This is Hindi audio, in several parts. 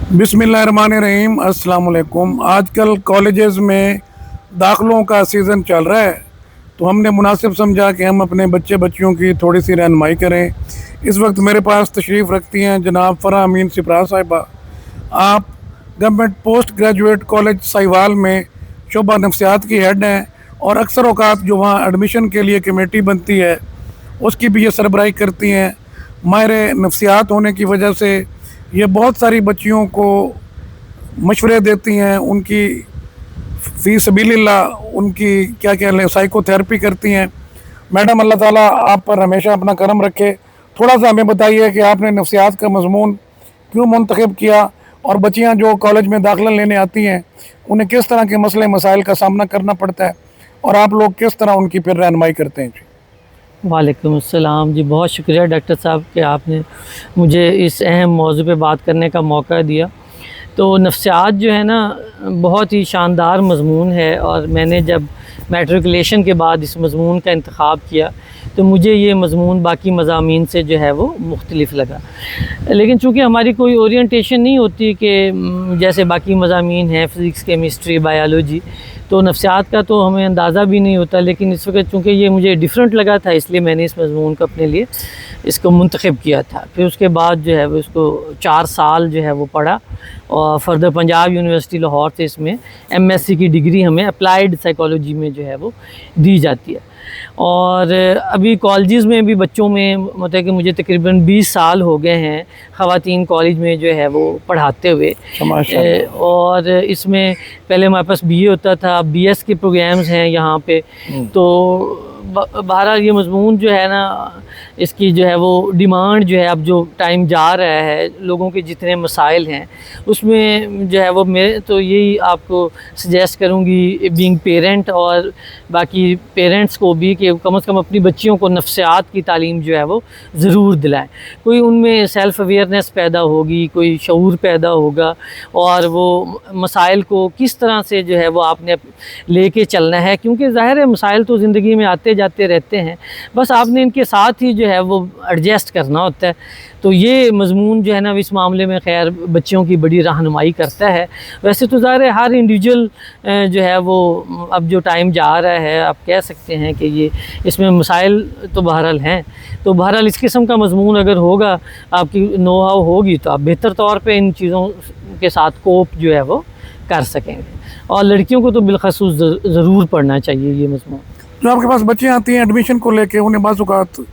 बिस्मिल्लाहिर्रहमानिर्रहीम। अस्सलाम वालेकुम। आजकल कॉलेजेस में दाखिलों का सीज़न चल रहा है, तो हमने मुनासिब समझा कि हम अपने बच्चे बच्चियों की थोड़ी सी रहनुमाई करें। इस वक्त मेरे पास तशरीफ़ रखती हैं जनाब फ़रा अमीन सिपरा साहिबा। आप government post graduate college Sahiwal में शोबा नफ्सियात की हेड हैं, और अक्सर औक़ात जो वहाँ एडमिशन के लिए कमेटी बनती है उसकी भी ये सरबराही करती हैं। माहिर नफ्सियात होने की वजह से ये बहुत सारी बच्चियों को मशवरे देती हैं, उनकी फ़ी सबीलिल्लाह उनकी क्या कह लें साइकोथेरेपी करती हैं। मैडम, अल्लाह ताला आप पर हमेशा अपना करम रखे। थोड़ा सा हमें बताइए कि आपने नफ्सियात का मज़मून क्यों मुंतखब किया, और बच्चियां जो कॉलेज में दाखिला लेने आती हैं उन्हें किस तरह के मसले मसाइल का सामना करना पड़ता है, और आप लोग किस तरह उनकी फिर रहनुमाई करते हैं। वालेकुम अस्सलाम जी, बहुत शुक्रिया डॉक्टर साहब कि आपने मुझे इस अहम मौजू पे बात करने का मौका दिया। तो नफ्सियात जो है ना, बहुत ही शानदार मज़मून है, और मैंने जब मैट्रिकुलेशन के बाद इस मज़मून का इंतख़ाब किया तो मुझे ये मज़मून बाकी मज़ामीन से जो है वो मुख्तलिफ़ लगा। लेकिन चूँकि हमारी कोई ओरिएंटेशन नहीं होती कि जैसे बाकी मज़ामीन हैं फ़िज़िक्स, केमिस्ट्री, बायोलॉजी, तो नफ्सियात का तो हमें अंदाज़ा भी नहीं होता। लेकिन इस वक्त चूँकि ये मुझे डिफरेंट लगा था, इसलिए मैंने इस मज़मून को अपने लिए इसको मुंतखब किया था। फिर उसके बाद जो है वो इसको 4 साल जो है वो पढ़ा, और फर्दर पंजाब यूनिवर्सिटी लाहौर से इसमें एमएससी की डिग्री हमें अप्लाइड साइकोलॉजी में जो है वो दी जाती है। और अभी कॉलेजेस में भी बच्चों में मतलब कि मुझे तकरीबन 20 साल हो गए हैं ख़वातीन कॉलेज में जो है वो पढ़ाते हुए। और इसमें पहले हमारे पास बीए होता था, बीएस के प्रोग्राम्स हैं यहाँ पे। तो बहरहाल ये मज़मून जो है ना, इसकी जो है वो डिमांड जो है, अब जो टाइम जा रहा है, लोगों के जितने मसाइल हैं उसमें जो है वो मैं तो यही आपको सजेस्ट करूँगी बीइंग पेरेंट, और बाकी पेरेंट्स को भी, कि कम से कम अपनी बच्चियों को नफ्सियात की तालीम जो है वो ज़रूर दिलाएं। कोई उनमें सेल्फ़ अवेयरनेस पैदा होगी, कोई शऊर पैदा होगा, और वो मसाइल को किस तरह से जो है वो आपने लेके चलना है, क्योंकि ज़ाहिर है मसाइल तो ज़िंदगी में आते जाते रहते हैं, बस आपने इनके साथ ही जो है वो एडजस्ट करना होता है। तो ये मज़मून जो है ना, इस मामले में खैर बच्चों की बड़ी रहनुमाई करता है। वैसे तो ज़ाहिर है हर इंडिविजुअल जो है वो, अब जो टाइम जा रहा है, आप कह सकते हैं कि ये इसमें मसाइल तो बहरहाल हैं। तो बहरहाल इस किस्म का मज़मून अगर होगा, आपकी नो हाउ होगी, तो आप बेहतर तौर पे इन चीज़ों के साथ कोप जो है वो कर सकेंगे। और लड़कियों को तो बिलख़सूस ज़रूर पढ़ना चाहिए ये मज़मून। जो आपके पास बच्चियाँ आती हैं एडमिशन को लेके, उन्हें बाज़ औक़ात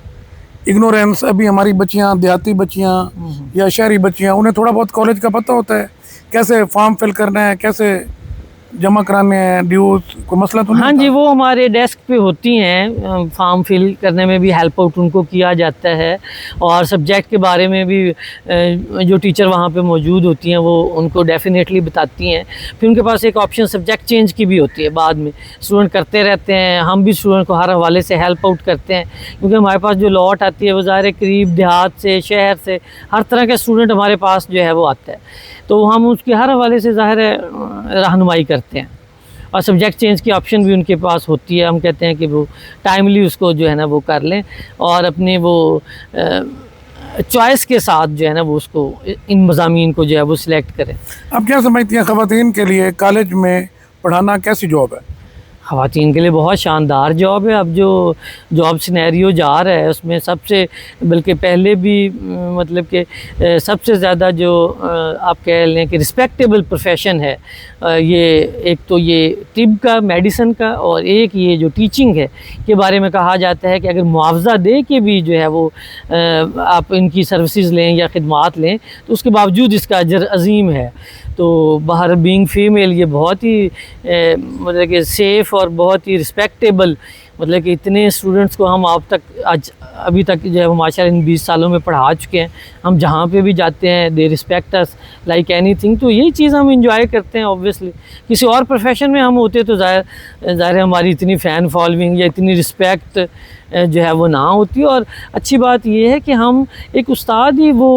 इग्नोरेंस, अभी हमारी बच्चियाँ देहाती बच्चियाँ या शहरी बच्चियाँ, उन्हें थोड़ा बहुत कॉलेज का पता होता है, कैसे फॉर्म फिल करना है, कैसे जमा कराने हैं, ड्यूज, कोई मसला तो नहीं? हाँ जी, वो हमारे डेस्क पे होती हैं, फॉर्म फिल करने में भी हेल्प आउट उनको किया जाता है, और सब्जेक्ट के बारे में भी जो टीचर वहाँ पे मौजूद होती हैं वो उनको डेफिनेटली बताती हैं। फिर उनके पास एक ऑप्शन सब्जेक्ट चेंज की भी होती है, बाद में स्टूडेंट करते रहते हैं। हम भी स्टूडेंट को हर हवाले से हेल्प आउट करते हैं, क्योंकि हमारे पास जो लॉट आती है वो ज़ाहिर है करीब देहात से, शहर से, हर तरह का स्टूडेंट हमारे पास जो है वो आता है। तो हम उसके हर हवाले से ज़ाहिर है रहनुमाई करते हैं, और सब्जेक्ट चेंज की ऑप्शन भी उनके पास होती है। हम कहते हैं कि वो टाइमली उसको जो है ना वो कर लें, और अपने वो चॉइस के साथ जो है ना वो उसको इन मज़ामीन को जो है वो सिलेक्ट करें। आप क्या समझती हैं, ख़वातीन के लिए कॉलेज में पढ़ाना कैसी जॉब है? ख़वातीन के लिए बहुत शानदार जॉब है। अब जो जॉब सिनेरियो जा रहा है उसमें सबसे, बल्कि पहले भी मतलब कि सबसे ज़्यादा जो आप कह लें कि रिस्पेक्टेबल प्रोफेशन है, ये एक तो ये तिब का, मेडिसिन का, और एक ये जो टीचिंग है के बारे में कहा जाता है कि अगर मुआवजा दे के भी जो है वो आप इनकी सर्विसेज लें या खिदमात लें तो उसके बावजूद इसका अजर अज़ीम है। तो बाहर बीइंग फ़ीमेल ये बहुत ही मतलब कि सेफ़ और बहुत ही रिस्पेक्टेबल, मतलब कि इतने स्टूडेंट्स को हम आज अभी तक जो है माशाल्लाह इन 20 सालों में पढ़ा चुके हैं। हम जहाँ पे भी जाते हैं they respect us like anything. तो यही चीज़ हम इंजॉय करते हैं। ऑब्वियसली किसी और प्रोफेशन में हम होते तो ज़ाहिर है हमारी इतनी फ़ैन फॉलोइंग या इतनी रिस्पेक्ट जो है वो ना होती। और अच्छी बात ये है कि हम एक उस्ताद ही वो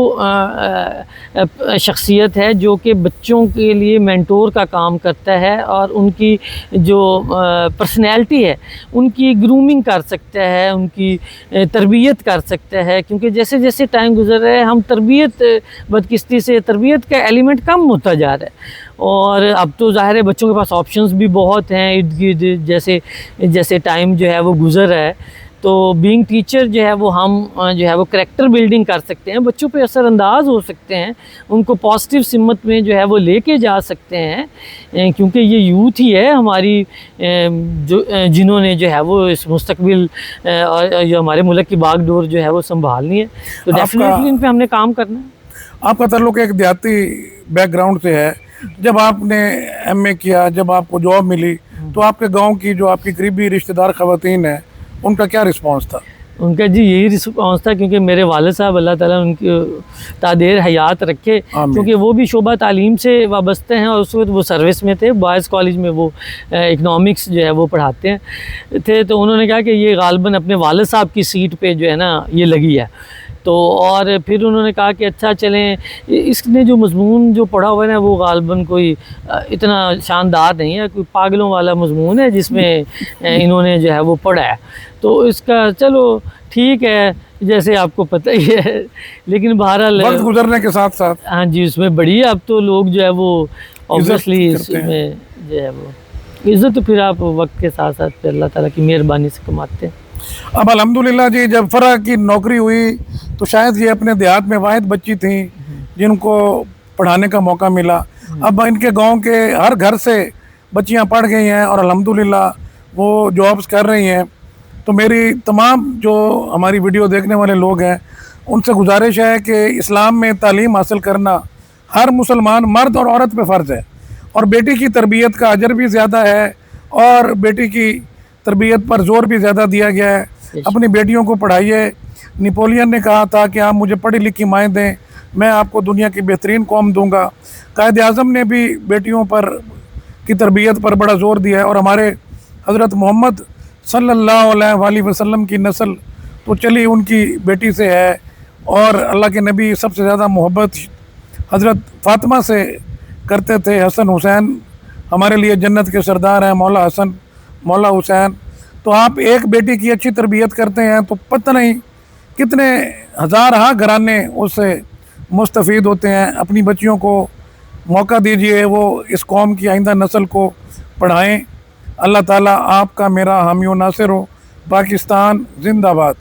शख्सियत है जो कि बच्चों के लिए मेंटोर का काम करता है और उनकी जो पर्सनैलिटी है उनकी ग्रूमिंग कर सकता है, उनकी तरबियत कर सकता है। क्योंकि जैसे जैसे टाइम गुजर रहा है हम तरबियत बदकिस्ती से तरबियत का एलिमेंट कम होता जा रहा है। और अब तो ज़ाहिर है बच्चों के पास ऑप्शंस भी बहुत हैं इर्द गिर्द, जैसे जैसे टाइम जो है वो गुज़र रहा है। तो बीइंग टीचर जो है वो हम जो है वो करैक्टर बिल्डिंग कर सकते हैं, बच्चों पे असरअंदाज हो सकते हैं, उनको पॉजिटिव सिमत में जो है वो लेके जा सकते हैं। क्योंकि ये यूथ ही है हमारी जो जिन्होंने जो है वो इस मुस्तकबिल और जो हमारे मुल्क की बागडोर जो है वो संभालनी है। तो डेफिनेटली इन पे हमने काम करना है। आपका ताल्लुक एक देहाती बैकग्राउंड से है। जब आपने एमए किया, जब आपको जॉब मिली, तो आपके गांव की जो आपकी करीबी रिश्तेदार ख़वातीन हैं उनका क्या रिस्पांस था? उनका जी यही रिस्पॉन्स था, क्योंकि मेरे वालिद साहब अल्लाह ताला उनकी तादेर हयात रखे, क्योंकि वो भी शोबा तालीम से वाबस्ते हैं और उस वक्त वो सर्विस में थे। बॉयज़ कॉलेज में वो इकनॉमिक्स जो है वो पढ़ाते हैं थे। तो उन्होंने कहा कि ये गालबन अपने वालिद साहब की सीट पे जो है ना ये लगी है। तो और फिर उन्होंने कहा कि अच्छा चलें, इसने जो मज़मून जो पढ़ा हुआ है ना वो गालबन कोई इतना शानदार नहीं है, कोई पागलों वाला मज़मून है जिसमें इन्होंने जो है वो पढ़ा है। तो इसका चलो ठीक है, जैसे आपको पता ही है। लेकिन बहरहाल वक्त गुजरने के साथ साथ हाँ जी उसमें बढ़ी है। अब तो लोग जो है वो ऑब्वियसली इसमें जो है वो इज़्ज़त तो फिर आप वक्त के साथ साथ फिर अल्लाह ताला की मेहरबानी से कमाते हैं। अब अल्हम्दुलिल्लाह जी, जब फ़रा की नौकरी हुई तो शायद ये अपने देहात में वाहिद बच्ची थी जिनको पढ़ाने का मौका मिला। अब इनके गांव के हर घर से बच्चियां पढ़ गई हैं और अल्हम्दुलिल्लाह वो जॉब्स कर रही हैं। तो मेरी तमाम जो हमारी वीडियो देखने वाले लोग हैं उनसे गुजारिश है कि इस्लाम में तालीम हासिल करना हर मुसलमान मर्द और औरत पे फ़र्ज़ है, और बेटी की तरबियत का अजर भी ज़्यादा है और बेटी की तरबियत पर ज़ोर भी ज़्यादा दिया गया है। अपनी बेटियों को पढ़ाइए। नेपोलियन ने कहा था कि आप मुझे पढ़ी लिखी माएँ दें, मैं आपको दुनिया की बेहतरीन कौम दूंगा। कायद आज़म ने भी बेटियों पर की तरबियत पर बड़ा ज़ोर दिया है, और हमारे हज़रत मोहम्मद सल्लल्लाहु अलैहि वसल्लम की नस्ल तो चली उनकी बेटी से है। और अल्लाह के नबी सबसे ज़्यादा मोहब्बत हज़रत फ़ातिमा से करते थे। हसन हुसैन हमारे लिए जन्नत के सरदार हैं, मौला हसन मौला हुसैन। तो आप एक बेटी की अच्छी तरबियत करते हैं तो पता नहीं कितने हज़ार घराने उससे मुस्तफ़ीद होते हैं। अपनी बच्चियों को मौका दीजिए, वो इस कौम की आइंदा नस्ल को पढ़ाएं। अल्लाह ताला आपका मेरा हामी व नासिर हो। पाकिस्तान जिंदाबाद।